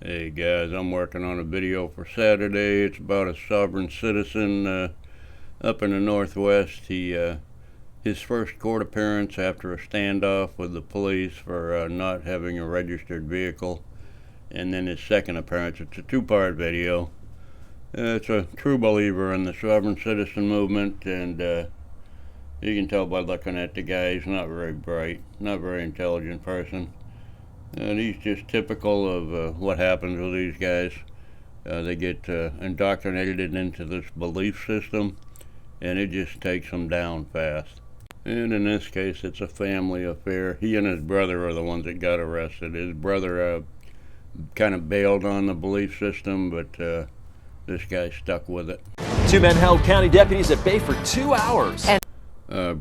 Hey guys, I'm working on a video for Saturday. It's about a sovereign citizen up in the Northwest. His first court appearance after a standoff with the police for not having a registered vehicle, and then his second appearance. It's a two-part video. It's a true believer in the sovereign citizen movement, and you can tell by looking at the guy, he's not very bright, not very intelligent person. And he's just typical of what happens with these guys. They get indoctrinated into this belief system, and it just takes them down fast. And in this case, it's a family affair. He and his brother are the ones that got arrested. His brother kind of bailed on the belief system, but this guy stuck with it. Two men held county deputies at bay for 2 hours.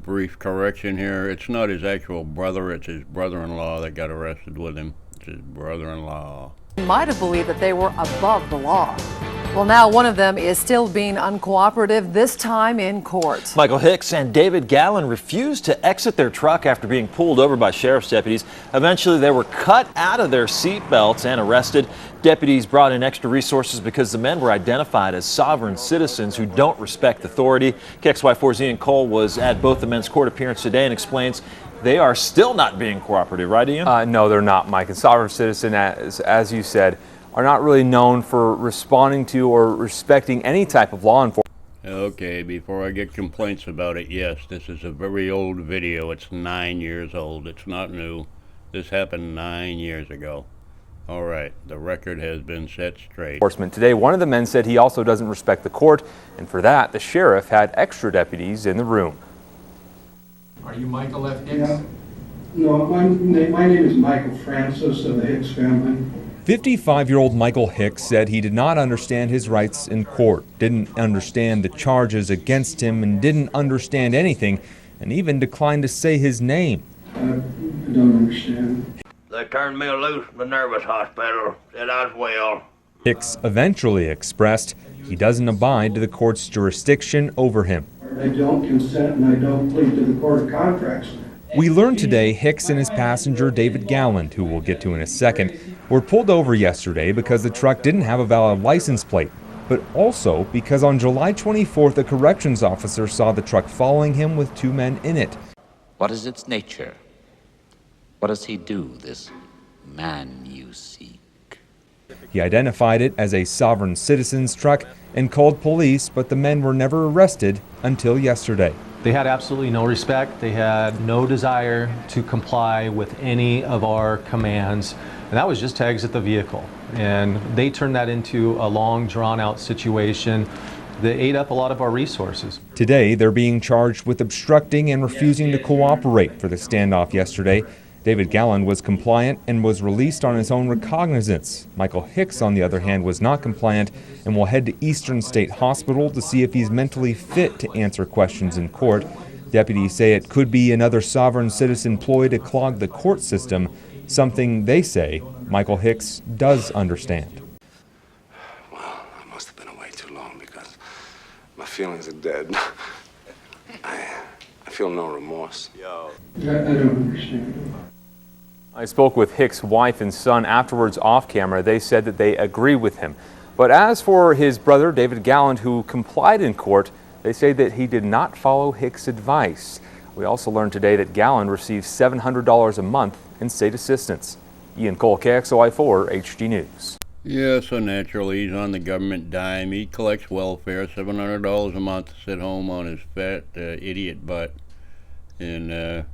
Brief correction here. It's not his actual brother, it's his brother-in-law that got arrested with him. It's his brother-in-law. Might have believed that they were above the law. Well, now one of them is still being uncooperative, this time in court. Michael Hicks and David Gallen refused to exit their truck after being pulled over by sheriff's deputies. Eventually, they were cut out of their seat belts and arrested. Deputies brought in extra resources because the men were identified as sovereign citizens who don't respect authority. KXY4's Ian Cole was at both the men's court appearance today and explains they are still not being cooperative, right, Ian? No, they're not, Mike. And sovereign citizen, as you said, are not really known for responding to or respecting any type of law enforcement. Okay, before I get complaints about it, yes, this is a very old video. It's 9 years old. It's not new. This happened 9 years ago. All right, the record has been set straight. Today, one of the men said he also doesn't respect the court, and for that, the sheriff had extra deputies in the room. Are you Michael F. Hicks? Yeah. No, my name is Michael Francis of the Hicks family. 55-year-old Michael Hicks said he did not understand his rights in court, didn't understand the charges against him, and didn't understand anything, and even declined to say his name. I don't understand. They turned me loose in the nervous hospital, said I was well. Hicks eventually expressed he doesn't abide to the court's jurisdiction over him. I don't consent and I don't plead to the court of contracts. We learned today Hicks and his passenger David Gallen, who we'll get to in a second, were pulled over yesterday because the truck didn't have a valid license plate, but also because on July 24th a corrections officer saw the truck following him with two men in it. What is its nature? What does he do, this man you seek? He identified it as a sovereign citizen's truck and called police, but the men were never arrested until yesterday. They had absolutely no respect. They had no desire to comply with any of our commands. And that was just to exit the vehicle. And they turned that into a long, drawn-out situation that ate up a lot of our resources. Today, they're being charged with obstructing and refusing to cooperate for the standoff yesterday. David Gallen was compliant and was released on his own recognizance. Michael Hicks, on the other hand, was not compliant and will head to Eastern State Hospital to see if he's mentally fit to answer questions in court. Deputies say it could be another sovereign citizen ploy to clog the court system, something they say Michael Hicks does understand. Well, I must have been away too long because my feelings are dead. I feel no remorse. I don't understand. I spoke with Hicks' wife and son afterwards off camera. They said that they agree with him. But as for his brother, David Gallen, who complied in court, they say that he did not follow Hicks' advice. We also learned today that Gallen receives $700 a month in state assistance. Ian Cole, KXOI4, HD News. Yeah, so naturally, he's on the government dime. He collects welfare, $700 a month to sit home on his fat idiot butt. And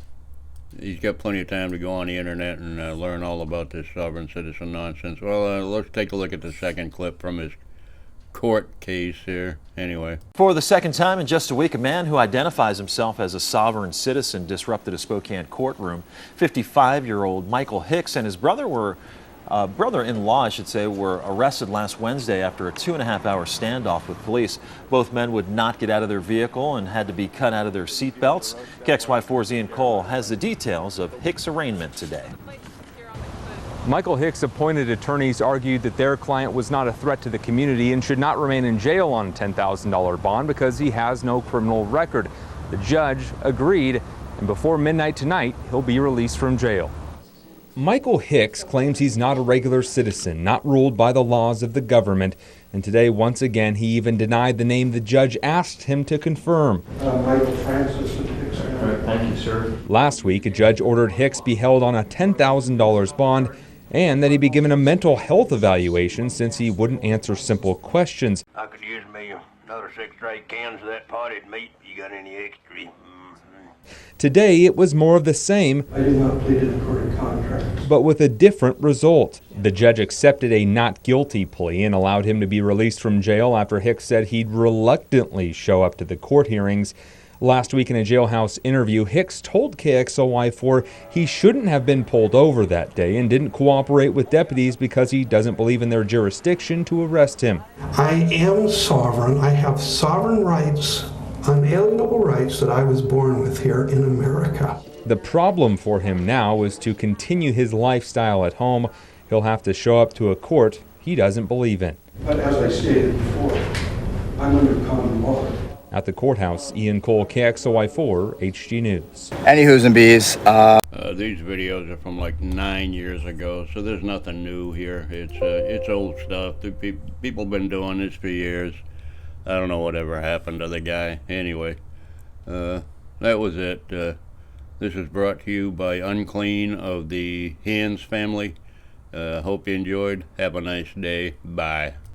he's got plenty of time to go on the internet and learn all about this sovereign citizen nonsense. Well, let's take a look at the second clip from his court case here. Anyway. For the second time in just a week, a man who identifies himself as a sovereign citizen disrupted a Spokane courtroom. 55-year-old Michael Hicks and his brother-in-law, I should say, were arrested last Wednesday after a 2.5-hour standoff with police. Both men would not get out of their vehicle and had to be cut out of their seat belts. KXY4's Ian Cole has the details of Hicks' arraignment today. Michael Hicks' appointed attorneys argued that their client was not a threat to the community and should not remain in jail on a $10,000 bond because he has no criminal record. The judge agreed, and before midnight tonight, he'll be released from jail. Michael Hicks claims he's not a regular citizen, not ruled by the laws of the government. And today, once again, he even denied the name the judge asked him to confirm. Michael Francis of the Hicks family. Thank you, sir. Last week, a judge ordered Hicks be held on a $10,000 bond and that he be given a mental health evaluation since he wouldn't answer simple questions. I could use me another 6 or 8 cans of that potted meat. You got any extra? Today, it was more of the same, I did not plead in the court of contracts. but with a different result. The judge accepted a not guilty plea and allowed him to be released from jail after Hicks said he'd reluctantly show up to the court hearings. Last week in a jailhouse interview, Hicks told KXLY4 he shouldn't have been pulled over that day and didn't cooperate with deputies because he doesn't believe in their jurisdiction to arrest him. I am sovereign. I have sovereign rights, unalienable rights that I was born with here in America. The problem for him now is to continue his lifestyle at home. He'll have to show up to a court he doesn't believe in. But as I stated before, I'm under common law. At the courthouse, Ian Cole, KXLY4, HG News. Any who's and bees. These videos are from like 9 years ago, so there's nothing new here. It's old stuff. People been doing this for years. I don't know whatever happened to the guy. Anyway, that was it. This is brought to you by Unclean of the Hens family. Hope you enjoyed. Have a nice day. Bye.